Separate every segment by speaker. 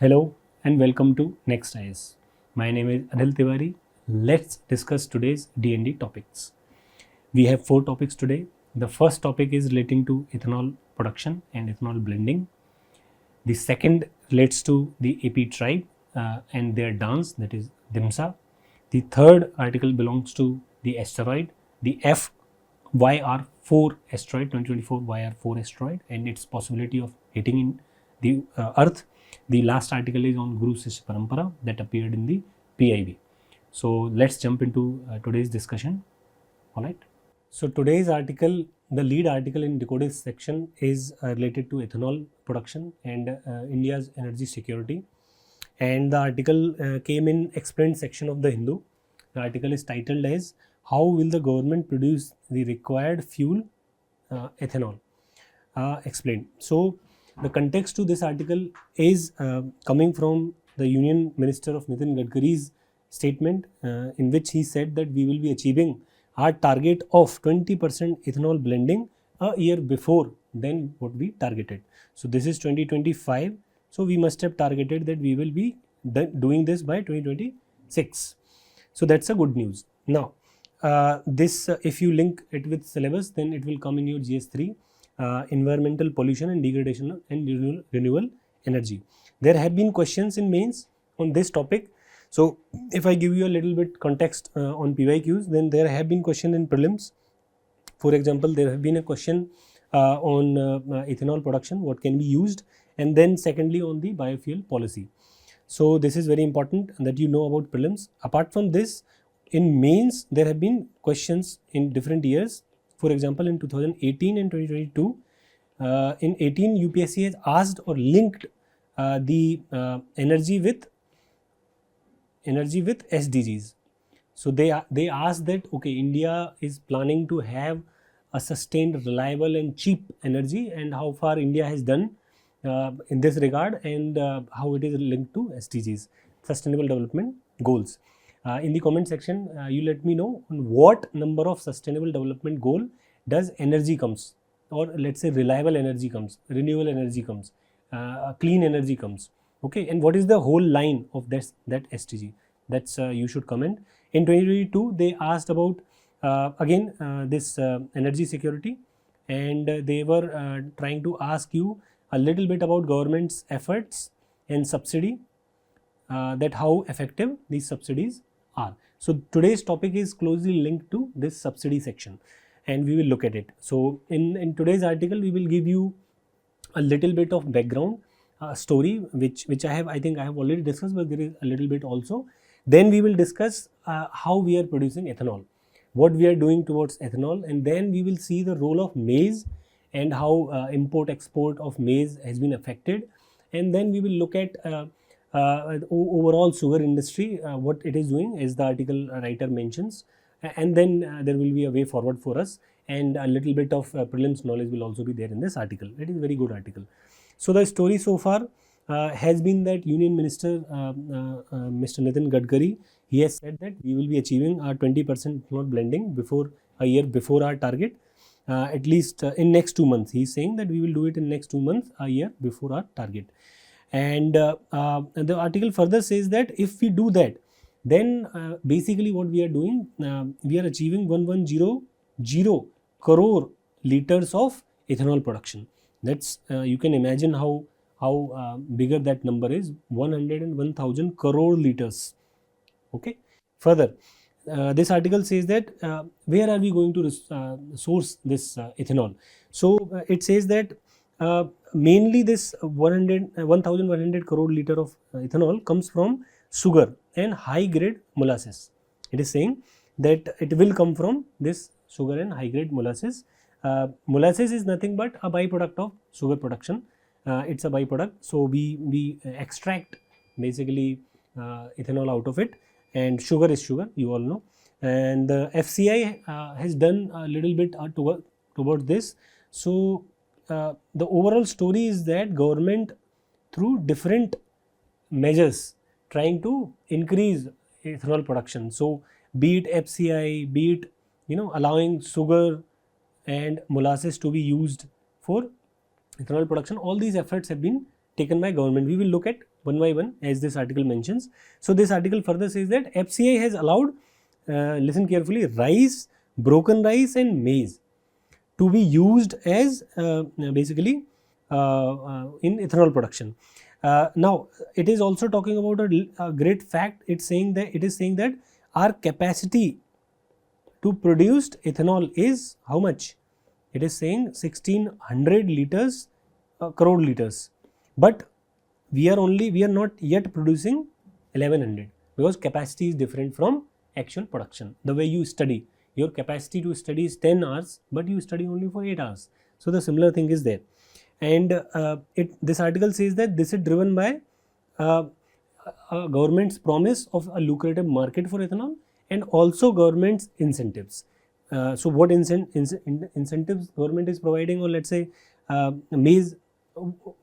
Speaker 1: Hello and welcome to Next IAS. My name is Anil Tiwari. Let's discuss today's D&D topics. We have 4 topics today. The first topic is relating to ethanol production and ethanol blending. The second relates to the AP tribe and their dance, that is Dhimsa. The third article belongs to the asteroid, the YR4 asteroid, 2024 YR4 asteroid, and its possibility of hitting in the Earth. The last article is on Guru-Shishya Parampara that appeared in the PIB. So let's jump into today's discussion. All right. So today's article, the lead article in Decoded section is related to ethanol production and India's energy security. And the article came in explained section of the Hindu. The article is titled as "How will the government produce the required fuel, ethanol?" Explained. So the context to this article is coming from the Union Minister of Nitin Gadkari's statement in which he said that we will be achieving our target of 20% ethanol blending a year before than what we targeted. So this is 2025. So we must have targeted that we will be doing this by 2026. So that's a good news. Now, this if you link it with syllabus, then it will come in your GS3. Environmental pollution and degradation and renewable energy. There have been questions in mains on this topic. So if I give you a little bit context on PYQs, then there have been questions in prelims. For example, there have been a question on ethanol production, what can be used, and then secondly on the biofuel policy. So this is very important that you know about prelims. Apart from this, in mains there have been questions in different years. For example, in 2018 and 2022, in 18 UPSC has asked or linked the energy with SDGs. So they asked that okay, India is planning to have a sustained, reliable and cheap energy, and how far India has done in this regard, and how it is linked to SDGs, Sustainable Development Goals. In the comment section, you let me know on what number of sustainable development goal does energy comes, or let's say reliable energy comes, renewable energy comes, clean energy comes. Okay, and what is the whole line of that SDG? That's you should comment. In 2022, they asked about again this energy security, and they were trying to ask you a little bit about government's efforts and subsidy, that how effective these subsidies are. So today's topic is closely linked to this subsidy section, and we will look at it. So in today's article, we will give you a little bit of background story, which I think I have already discussed, but there is a little bit also. Then we will discuss how we are producing ethanol, what we are doing towards ethanol, and then we will see the role of maize and how import export of maize has been affected, and then we will look at overall sugar industry, what it is doing, as the article writer mentions, and then there will be a way forward for us, and a little bit of prelims knowledge will also be there in this article. It is a very good article. So the story so far has been that Union Minister Mr. Nitin Gadkari, he has said that we will be achieving our 20% ethanol blending before a year before our target, at least in next 2 months. He is saying that we will do it in next 2 months, a year before our target. And the article further says that if we do that, then basically what we are doing, we are achieving 1100 crore liters of ethanol production. That's you can imagine how bigger that number is, 101,000 crore liters. Okay. Further, this article says that where are we going to source this ethanol? So it says that mainly this 1,100 crore liter of ethanol comes from sugar and high grade molasses. It is saying that it will come from this sugar and high grade molasses. Molasses is nothing but a byproduct of sugar production. It's a byproduct. So we extract basically ethanol out of it, and sugar is sugar, you all know. And the FCI has done a little bit towards this. So the overall story is that government, through different measures, trying to increase ethanol production. So be it FCI, be it allowing sugar and molasses to be used for ethanol production, all these efforts have been taken by government. We will look at one by one as this article mentions. So this article further says that FCI has allowed, listen carefully, rice, broken rice and maize to be used as basically in ethanol production. Now it is also talking about a great fact. It is saying that our capacity to produce ethanol is how much? It is saying 1600 liters, crore liters, but we are not yet producing 1100 because capacity is different from actual production. The way you study, your capacity to study is 10 hours, but you study only for 8 hours. So the similar thing is there. And this article says that this is driven by government's promise of a lucrative market for ethanol and also government's incentives. So what incentives government is providing, or let's say maize,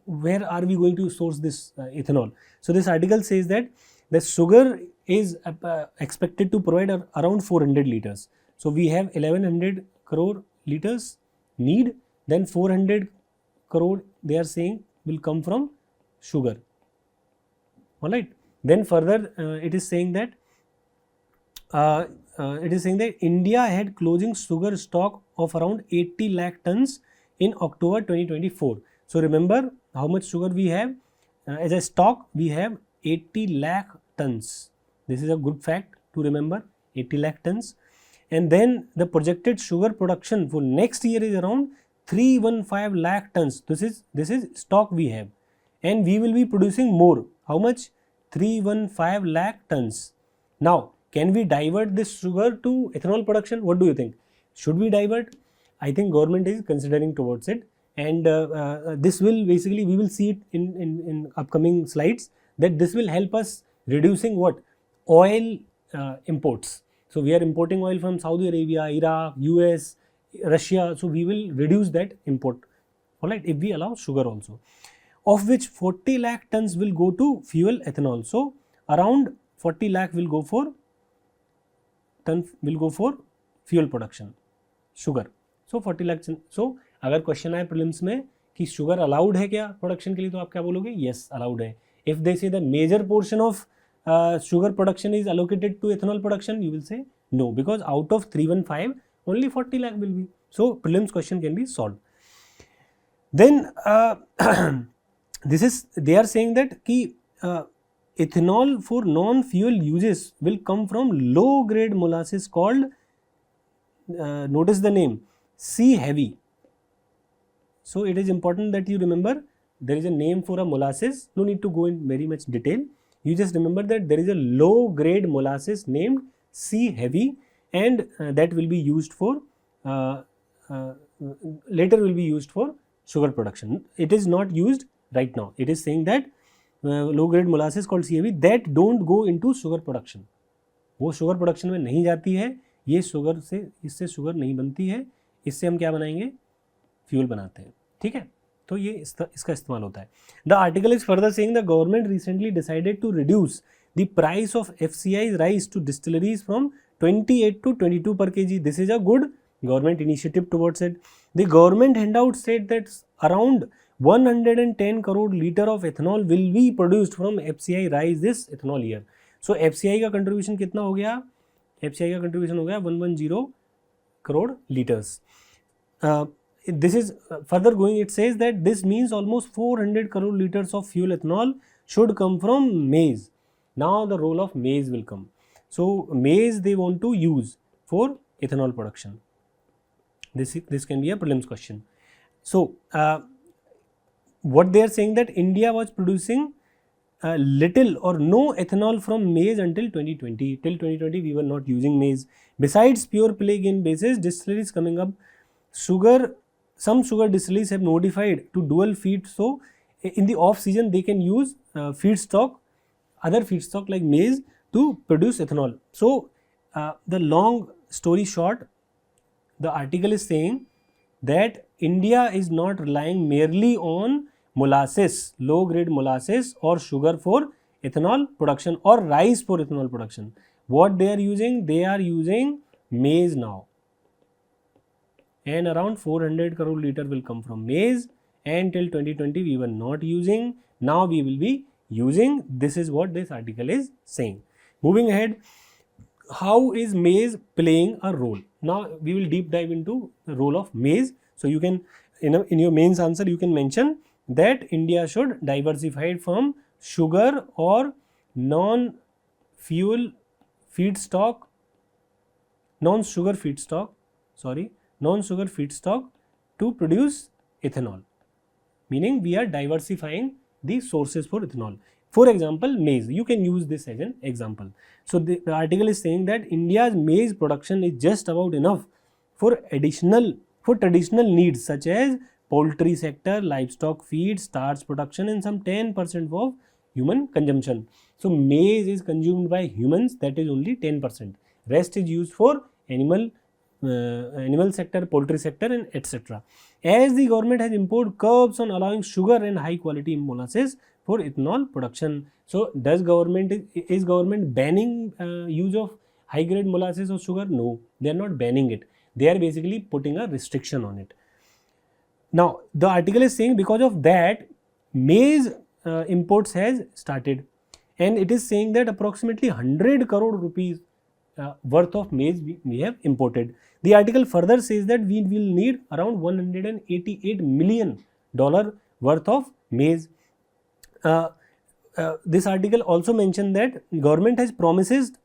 Speaker 1: where are we going to source this ethanol? So this article says that the sugar is expected to provide around 400 liters. So we have 1100 crore liters need, then 400 crore they are saying will come from sugar. Alright. Then further it is saying that India had closing sugar stock of around 80 lakh tons in October 2024. So remember how much sugar we have as a stock. We have 80 lakh tons. This is a good fact to remember, 80 lakh tons. And then the projected sugar production for next year is around 315 lakh tons. This is stock we have, and we will be producing more. How much? 315 lakh tons. Now, can we divert this sugar to ethanol production? What do you think? Should we divert? I think government is considering towards it, and this will basically, we will see it in upcoming slides, that this will help us reducing what? Oil imports. So we are importing oil from Saudi Arabia, Iraq, US, Russia. So we will reduce that import, alright, if we allow sugar also, of which 40 lakh tons will go to fuel ethanol. So around 40 lakh will go for fuel production, sugar. So 40 lakh. So अगर question आए prelims में कि sugar allowed है क्या production के लिए, तो आप क्या बोलोगे? यस, अलाउड है. If they say the major portion of sugar production is allocated to ethanol production, you will say no, because out of 315 only 40 lakh will be. So prelims question can be solved. Then they are saying that ki ethanol for non-fuel uses will come from low grade molasses called notice the name, C heavy. So it is important that you remember there is a name for a molasses. No need to go in very much detail. You just remember that there is a low grade molasses named C heavy, and that will be used for later will be used for sugar production. It is not used right now. It is saying that low grade molasses called C heavy that don't go into sugar production. वो sugar production में नहीं जाती है. ये sugar से, इससे sugar नहीं बनती है. इससे हम क्या बनाएंगे? Fuel बनाते हैं. ठीक है, तो ये इसका इस्तेमाल होता है. The article is further saying the government recently decided to reduce the price of FCI rice to distilleries from 28 to 22 per kg. This is a good government initiative towards it. The government handout said that around 110 crore liter of ethanol will be produced from FCI rice this ethanol year. So FCI का contribution कितना हो गया? FCI का contribution हो गया 110 crore liters. This is further going, it says that this means almost 400 crore liters of fuel ethanol should come from maize. Now the role of maize will come. So maize they want to use for ethanol production. This can be a prelims question. So what they are saying that India was producing little or no ethanol from maize until 2020. Till 2020 we were not using maize. Besides pure plague-in basis distilleries coming up, some sugar distilleries have modified to dual feed. So in the off season they can use feedstock, other feedstock like maize to produce ethanol. So the long story short, the article is saying that India is not relying merely on molasses, low grade molasses or sugar for ethanol production or rice for ethanol production. What they are using? They are using maize now. And around 400 crore liter will come from maize, and till 2020 we were not using. Now we will be using. This is what this article is saying. Moving ahead, how is maize playing a role? Now we will deep dive into the role of maize. So you can, in your mains answer, you can mention that India should diversify from sugar or non-sugar feedstock to produce ethanol. Meaning we are diversifying the sources for ethanol. For example, maize. You can use this as an example. So the article is saying that India's maize production is just about enough for traditional needs such as poultry sector, livestock feed, starch production, and some 10% of human consumption. So maize is consumed by humans, that is only 10%. Rest is used for animal sector, poultry sector, and etc. As the government has imposed curbs on allowing sugar and high quality molasses for ethanol production. So is government banning use of high grade molasses or sugar? No, they are not banning it. They are basically putting a restriction on it. Now the article is saying because of that maize imports has started, and it is saying that approximately 100 crore rupees worth of maize we have imported. The article further says that we will need around $188 million worth of maize. This article also mentioned that government has promised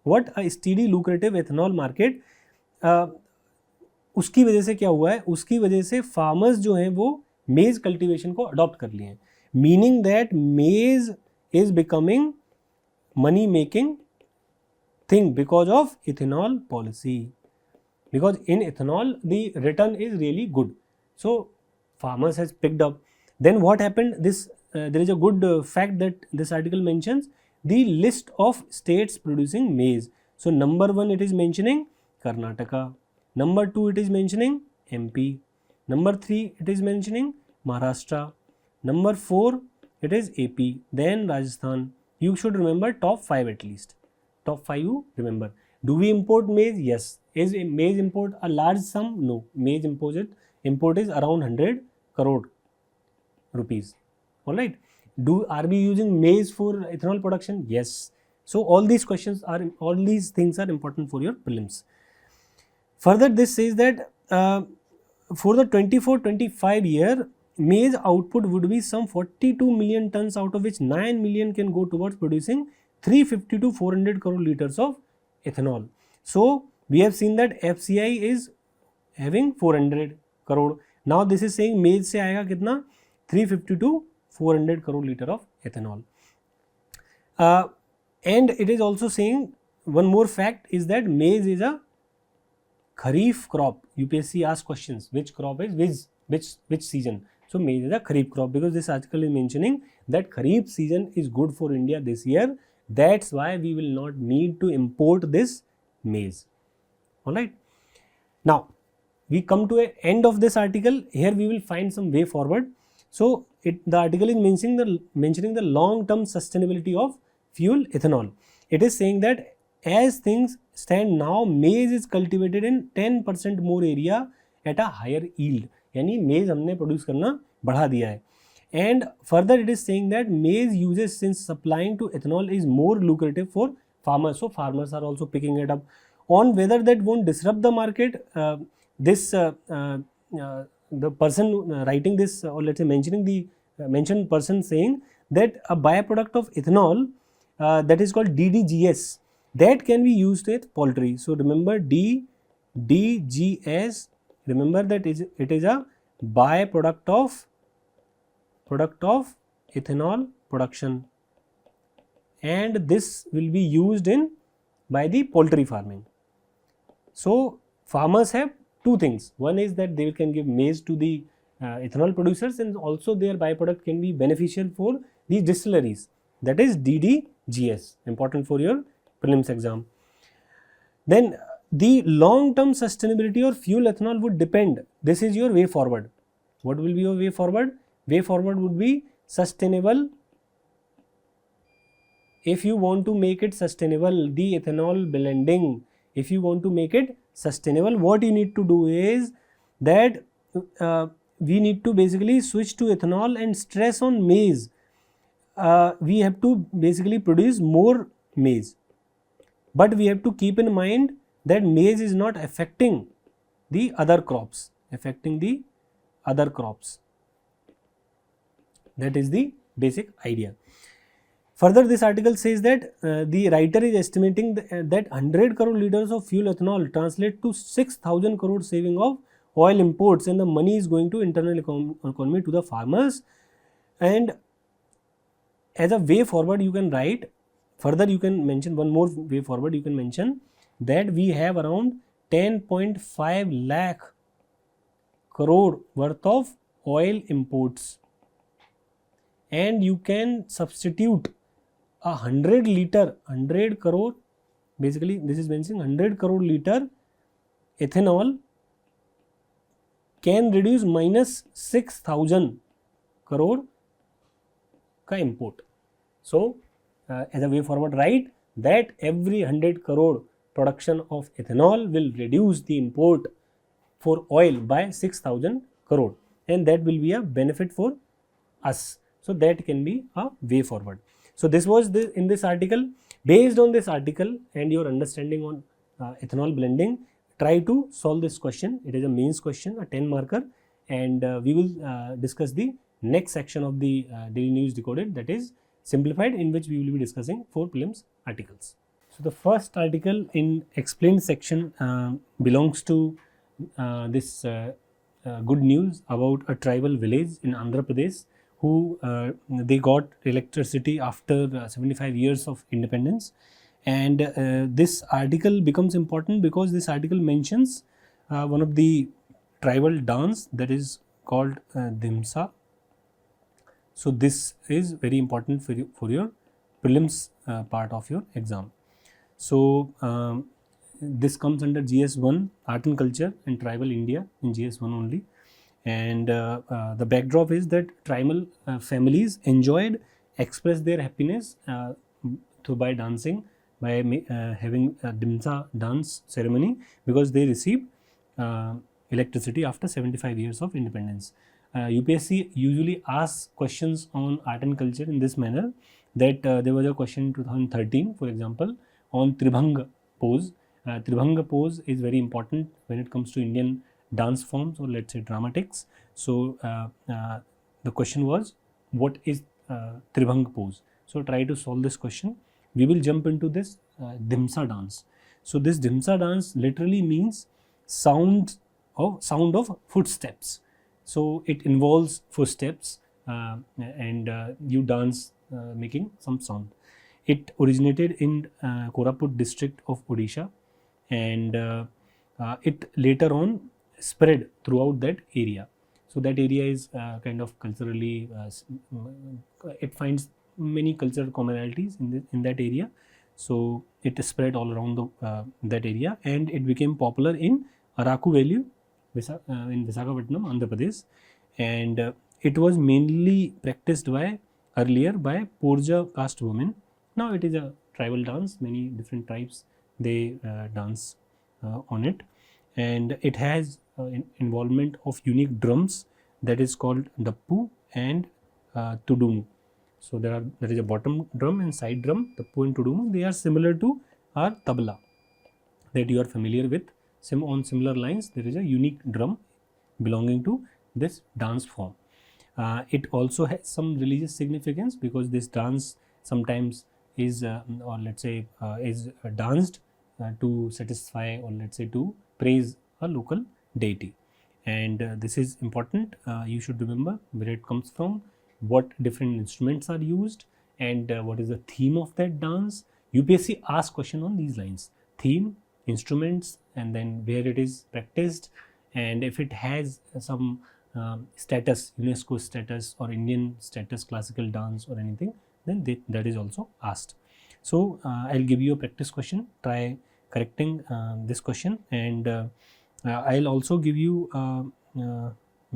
Speaker 1: what a steady lucrative ethanol market. उसकी वजह से क्या हुआ है, उसकी वजह से farmers जो हैं वो मेज कल्टीवेशन को अडॉप्ट कर लिए हैं. मीनिंग दैट मेज is becoming money making thing because of ethanol policy, because in ethanol the return is really good, so farmers has picked up. Then what happened, there is a good fact that this article mentions the list of states producing maize. So number 1 it is mentioning Karnataka, number 2 it is mentioning MP, number 3 it is mentioning Maharashtra, number 4 it is AP, then Rajasthan. You should remember top 5 at least. Top 5 you remember. Do we import maize? Yes. Is maize import a large sum? No. Maize import is around 100 crore rupees. Alright. Are we using maize for ethanol production? Yes. So all these things are important for your prelims. Further, this says that for the 24-25 year, maize output would be some 42 million tons, out of which 9 million can go towards producing 350 to 400 crore liters of ethanol. So we have seen that FCI is having 400 crore. Now this is saying maize से आएगा कितना, 350 to 400 crore liter of ethanol. And it is also saying one more fact is that maize is a kharif crop. UPSC asks questions, which crop is which season. So maize is a kharif crop, because this article is mentioning that kharif season is good for India this year. That's why we will not need to import this maize. Alright. Now we come to an end of this article. Here we will find some way forward. So the article is mentioning the long-term sustainability of fuel ethanol. It is saying that as things stand now, maize is cultivated in 10% more area at a higher yield. यानी maize हमने produce करना बढ़ा दिया है. And further it is saying that maize uses, since supplying to ethanol is more lucrative for farmers. So farmers are also picking it up. On whether that won't disrupt the market, the person writing this, or let's say mentioning the mentioned person, saying that a byproduct of ethanol that is called DDGS, that can be used with poultry. So remember DDGS, remember that it is a byproduct of ethanol production, and this will be used by the poultry farming. So farmers have two things. One is that they can give maize to the ethanol producers, and also their byproduct can be beneficial for the distilleries. That is DDGS, important for your prelims exam. Then the long-term sustainability of fuel ethanol would depend. This is your way forward. What will be your way forward? Way forward would be sustainable. If you want to make it sustainable, the ethanol blending, if you want to make it sustainable, what you need to do is that we need to basically switch to ethanol and stress on maize. we have to basically produce more maize. But we have to keep in mind that maize is not affecting the other crops, That is the basic idea. Further, this article says that the writer is estimating that 100 crore liters of fuel ethanol translate to 6,000 crore saving of oil imports, and the money is going to internal economy to the farmers. And as a way forward, you can write, further you can mention one more way forward, you can mention that we have around 10.5 lakh crore worth of oil imports, and you can substitute 100 crore, basically this is mentioning 100 crore liter ethanol can reduce minus 6,000 crore ka import. So as a way forward, write that every 100 crore production of ethanol will reduce the import for oil by 6,000 crore, and that will be a benefit for us. So that can be a way forward. So this was in this article. Based on this article and your understanding on ethanol blending, try to solve this question. It is a mains question, a 10 marker, and we will discuss the next section of the Daily News Decoded, that is simplified, in which we will be discussing 4 prelims articles. So the first article in explained section belongs to this good news about a tribal village in Andhra Pradesh who they got electricity after 75 years of independence. And this article becomes important because this article mentions one of the tribal dance that is called Dhimsa. So this is very important for your prelims part of your exam. So this comes under GS1, Art and Culture and Tribal India, in GS1 only. And the backdrop is that tribal families expressed their happiness by dancing, by having a Dhimsa dance ceremony, because they received electricity after 75 years of independence. UPSC usually asks questions on art and culture in this manner, that there was a question in 2013, for example, on Tribhang pose. Tribhang pose is very important when it comes to Indian dance forms, or let's say dramatics. So the question was, what is Tribhang pose? So try to solve this question. We will jump into this Dhimsa dance. So this Dhimsa dance literally means sound of footsteps. So it involves footsteps and you dance making some sound. It originated in Koraput district of Odisha, and it later on spread throughout that area. So that area is kind of culturally, it finds many cultural commonalities in that area. So it spread all around that area, and it became popular in Araku Valley, in Visakhapatnam, Andhra Pradesh, and it was mainly practiced earlier by Porja caste women. Now it is a tribal dance. Many different tribes, they dance on it, and it has involvement of unique drums that is called Dappu and Tudumu. So there is a bottom drum and side drum, Dappu and Tudumu. They are similar to our tabla that you are familiar with. On similar lines, there is a unique drum belonging to this dance form. It also has some religious significance, because this dance sometimes is or let's say is danced to satisfy, or let's say to praise a local deity. And this is important. You should remember where it comes from, what different instruments are used, and what is the theme of that dance. UPSC asks question on these lines: theme, instruments, and then where it is practiced, and if it has some status, UNESCO status or Indian status, classical dance or anything, then that is also asked. So I'll give you a practice question. Try correcting this question, and I'll also give you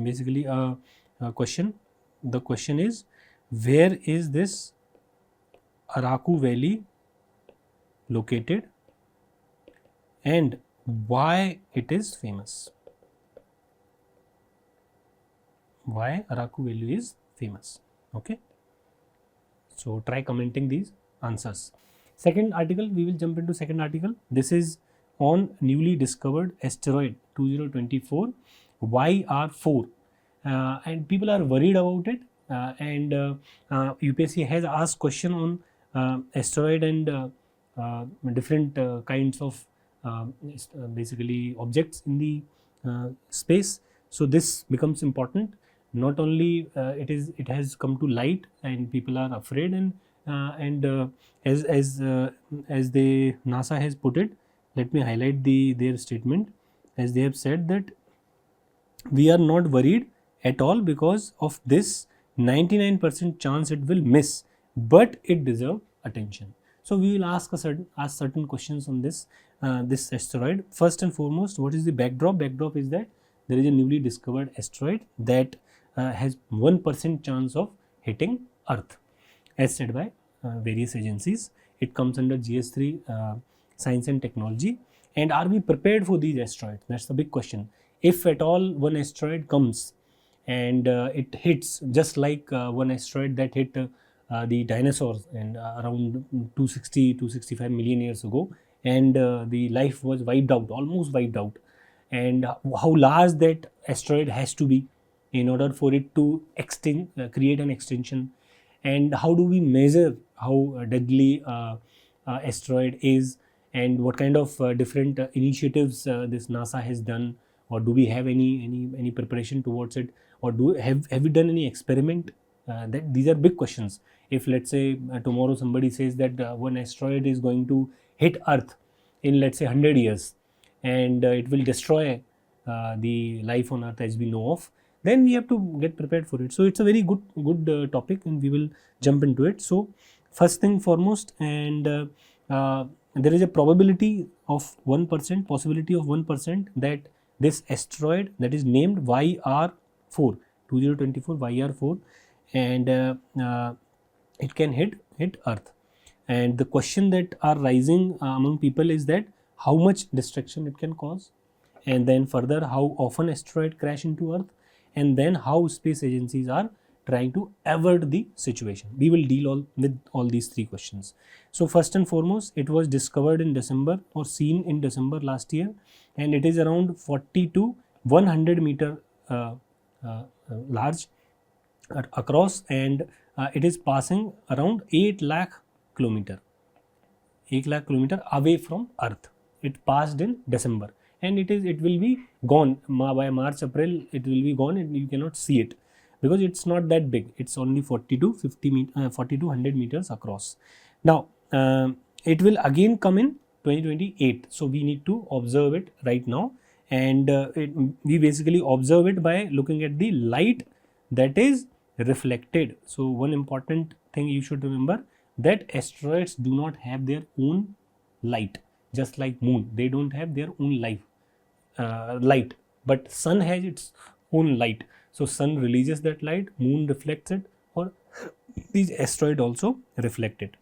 Speaker 1: basically a question. The question is, where is this Araku Valley located, and why it is famous? Why Araku Valley is famous? Okay. So try commenting these answers. Second article, we will jump into second article. This is on newly discovered asteroid 2024 YR4, and people are worried about it. UPSC has asked question on asteroid and different kinds of basically objects in the space. So this becomes important. Not only it has come to light and people are afraid, and as the NASA has put it, let me highlight their statement, as they have said that we are not worried at all because of this 99% chance it will miss, but it deserves attention. So we will ask certain questions on this asteroid. First and foremost, what is the backdrop? Backdrop is that there is a newly discovered asteroid that has 1% chance of hitting Earth, as said by various agencies. It comes under GS3 science and technology. And are we prepared for these asteroids? That's the big question. If at all one asteroid comes and it hits, just like one asteroid that hit the dinosaurs and around 260 265 million years ago, and the life was wiped out, almost wiped out, and how large that asteroid has to be in order for it to create an extinction, and how do we measure how deadly asteroid is, and what kind of different initiatives this NASA has done, or do we have any preparation towards it, or have we done any experiment? That these are big questions. If let's say tomorrow somebody says that one asteroid is going to hit Earth in, let's say, 100 years, and it will destroy the life on Earth as we know of, then we have to get prepared for it. So it's a very good topic, and we will jump into it. So first thing foremost, and there is a probability of 1%, possibility of 1% that this asteroid that is named YR4 2024 YR4, and it can hit Earth. And the question that are rising among people is that how much destruction it can cause, and then further how often asteroid crash into Earth, and then how space agencies are trying to avert the situation. We will deal with all these three questions. So first and foremost, it was discovered in December, or seen in December last year, and it is around 40 to 100 meter large across, and it is passing around 8 lakh kilometer away from Earth. It passed in December, and it will be gone by March, April. It will be gone, and you cannot see it because it's not that big. It's only 40 to 100 meters across. Now it will again come in 2028. So we need to observe it right now, and we basically observe it by looking at the light that is reflected. So one important thing you should remember, that asteroids do not have their own light, just like moon. They don't have their own light, but sun has its own light. So sun releases that light, moon reflects it, or these asteroid also reflect it.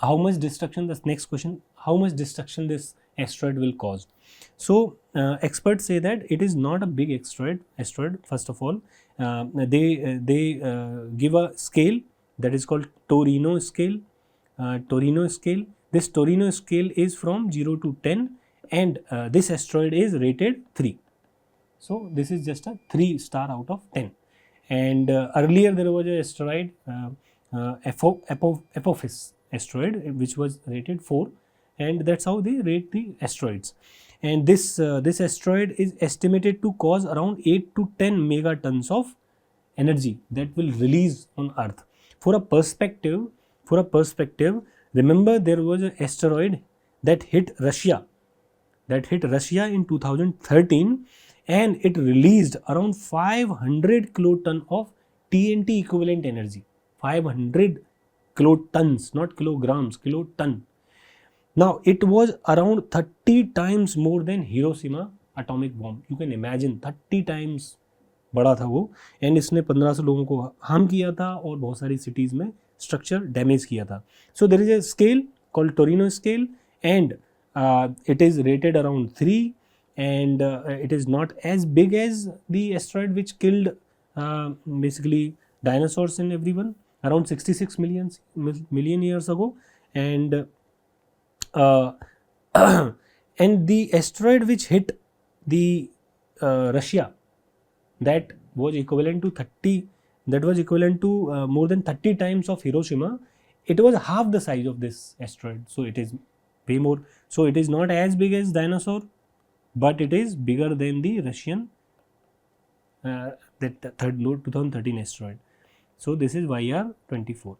Speaker 1: How much destruction? This next question, how much destruction this asteroid will cause? So experts say that it is not a big asteroid. First of all, they give a scale that is called Torino scale. This Torino scale is from 0 to 10, and this asteroid is rated 3. So this is just a 3 star out of 10. And earlier there was an asteroid, Apophis asteroid, which was rated 4, and that's how they rate the asteroids. And this asteroid is estimated to cause around 8 to 10 megatons of energy that will release on Earth. For a perspective, remember there was an asteroid that hit Russia in 2013, and it released around 500 kiloton of TNT equivalent energy. 500 kilotons, not kilograms, kiloton. Now it was around 30 times more than Hiroshima atomic bomb. You can imagine 30 times बड़ा था वो, and इसने 1500 लोगों को harm किया था और बहुत सारी सिटीज़ में स्ट्रक्चर डैमेज किया था. So there is a scale called Torino scale, and it is rated around 3, and it is not as big as the asteroid which killed basically dinosaurs and everyone, around 66 million years ago, and and the asteroid which hit the Russia, that was equivalent to 30, that was equivalent to more than 30 times of Hiroshima. It was half the size of this asteroid, so it is way more. So it is not as big as dinosaur, but it is bigger than the Russian that third 2013 asteroid. So this is YR24.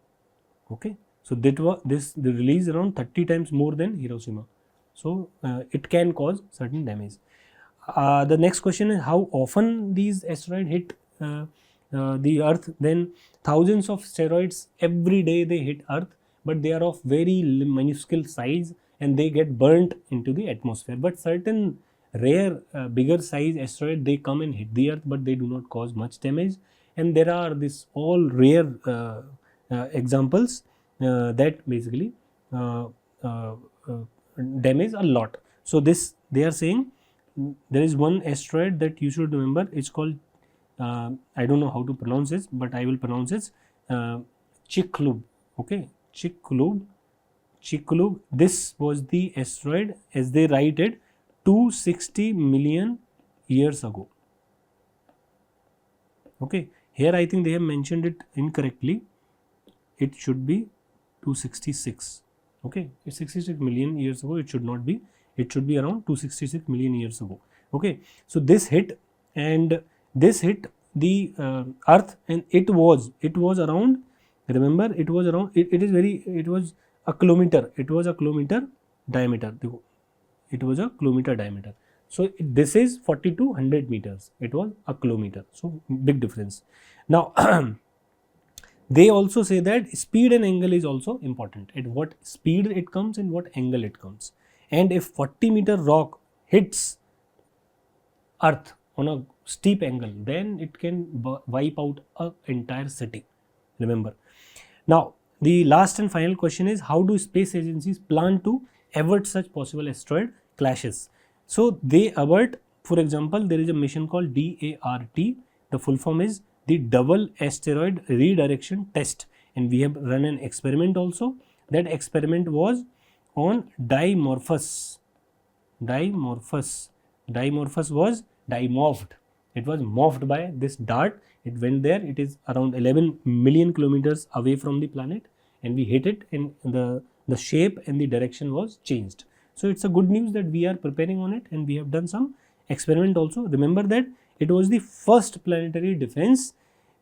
Speaker 1: Okay, so that was the release around 30 times more than Hiroshima. So it can cause certain damage. The next question is how often these asteroids hit the Earth. Then thousands of asteroids every day they hit Earth, but they are of very minuscule size and they get burnt into the atmosphere. But certain rare bigger size asteroid, they come and hit the Earth, but they do not cause much damage. And there are this all rare examples that basically damage a lot. So this, they are saying there is one asteroid that you should remember. It's called I don't know how to pronounce it, but I will pronounce it Chicxulub. Okay, Chicxulub. This was the asteroid, as they write it, 260 million years ago. Okay, here I think they have mentioned it incorrectly. It should be 266. Okay, it's 66 million years ago. It should not be. It should be around 266 million years ago. Okay, so this hit, and this hit the Earth, and it was around. Remember, it was around. It was a kilometer. It was a kilometer diameter. It was a kilometer diameter. So this is 40 to 100 meters. It was a kilometer. So big difference. Now they also say that speed and angle is also important. At what speed it comes and what angle it comes. And if 40-meter rock hits Earth on a steep angle, then it can wipe out an entire city. Remember. Now the last and final question is, how do space agencies plan to avert such possible asteroid clashes? So they avert, for example, there is a mission called DART. The full form is the Double Asteroid Redirection Test, and we have run an experiment also. That experiment was on Dimorphos. Dimorphos was dimorphed. It was morphed by this dart. It went there. It is around 11 million kilometers away from the planet, and we hit it, and the shape and the direction was changed. So it's a good news that we are preparing on it, and we have done some experiment also. Remember that it was the first planetary defense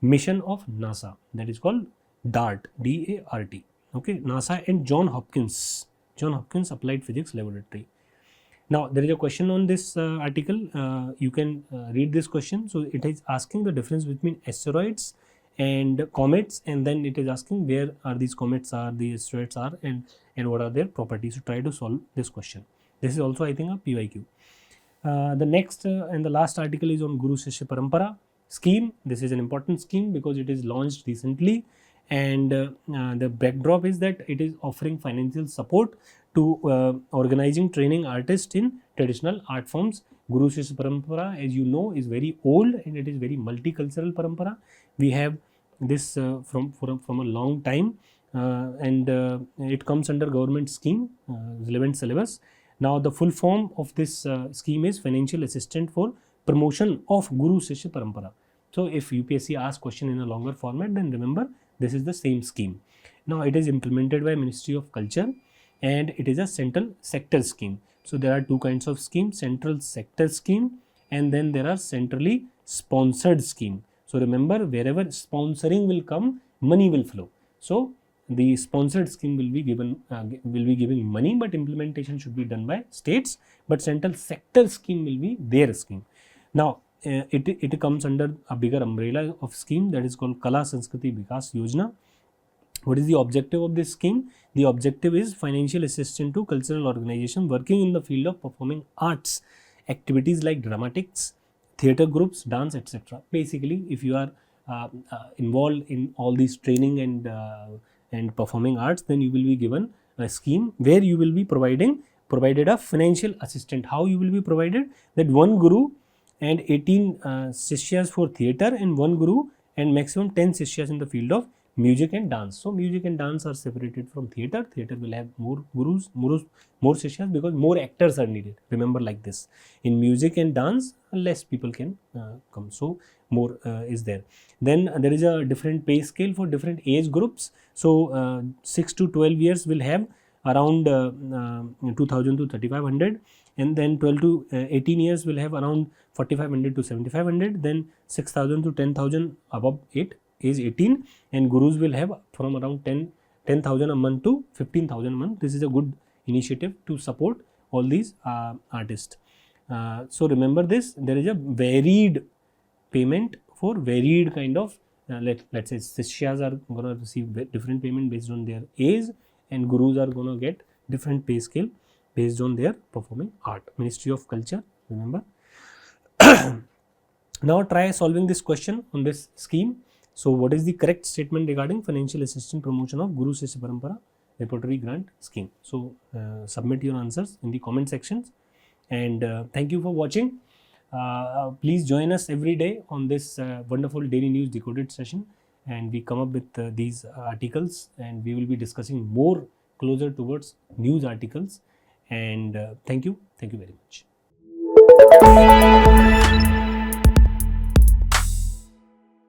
Speaker 1: mission of NASA, that is called DART, D-A-R-T. Okay, NASA and John Hopkins Applied Physics Laboratory. Now there is a question on this article. You can read this question. So it is asking the difference between asteroids and comets, and then it is asking where are these comets are, the asteroids are, and what are their properties. So try to solve this question. This is also, I think, a PYQ. The next and the last article is on Guru-Shishya Parampara scheme. This is an important scheme because it is launched recently, and the backdrop is that it is offering financial support to organizing training artists in traditional art forms. Guru-Shishya Parampara, as you know, is very old, and it is very multicultural parampara. We have this from a long time, and it comes under government scheme, relevant syllabus. Now the full form of this scheme is Financial Assistant for Promotion of Guru-Shishya Parampara. So if UPSC asks question in a longer format, then remember this is the same scheme. Now it is implemented by Ministry of Culture, and it is a central sector scheme. So there are two kinds of schemes: central sector scheme, and then there are centrally sponsored scheme. So remember, wherever sponsoring will come, money will flow. So the sponsored scheme will be giving money, but implementation should be done by states. But central sector scheme will be their scheme. Now it comes under a bigger umbrella of scheme that is called Kala Sanskriti Vikas Yojana. What is the objective of this scheme? The objective is financial assistance to cultural organization working in the field of performing arts, activities like dramatics, theatre groups, dance, etc. Basically, if you are involved in all these training and performing arts, then you will be given a scheme where you will be provided a financial assistant. How you will be provided? That one guru and 18 sishyas for theatre, and one guru and maximum 10 sishyas in the field of music and dance. So music and dance are separated from theater. Theater will have more gurus, more sessions, because more actors are needed. Remember, like this. In music and dance, less people can come. So more is there. Then there is a different pay scale for different age groups. So 6 to 12 years will have around 2000 to 3500, and then 12 to 18 years will have around 4500 to 7500, then 6000 to 10,000 above age 18, and gurus will have from around 10,000 a month to 15,000 a month. This is a good initiative to support all these artists. So remember this, there is a varied payment for varied kind of let's say Sishyas are going to receive different payment based on their age, and gurus are going to get different pay scale based on their performing art. Ministry of Culture, remember. Now try solving this question on this scheme. So what is the correct statement regarding financial assistance promotion of Guru-Shishya Parampara repertory grant scheme? So submit your answers in the comment sections, and thank you for watching. Please join us every day on this wonderful Daily News Decoded session, and we come up with these articles, and we will be discussing more closer towards news articles. And thank you very much.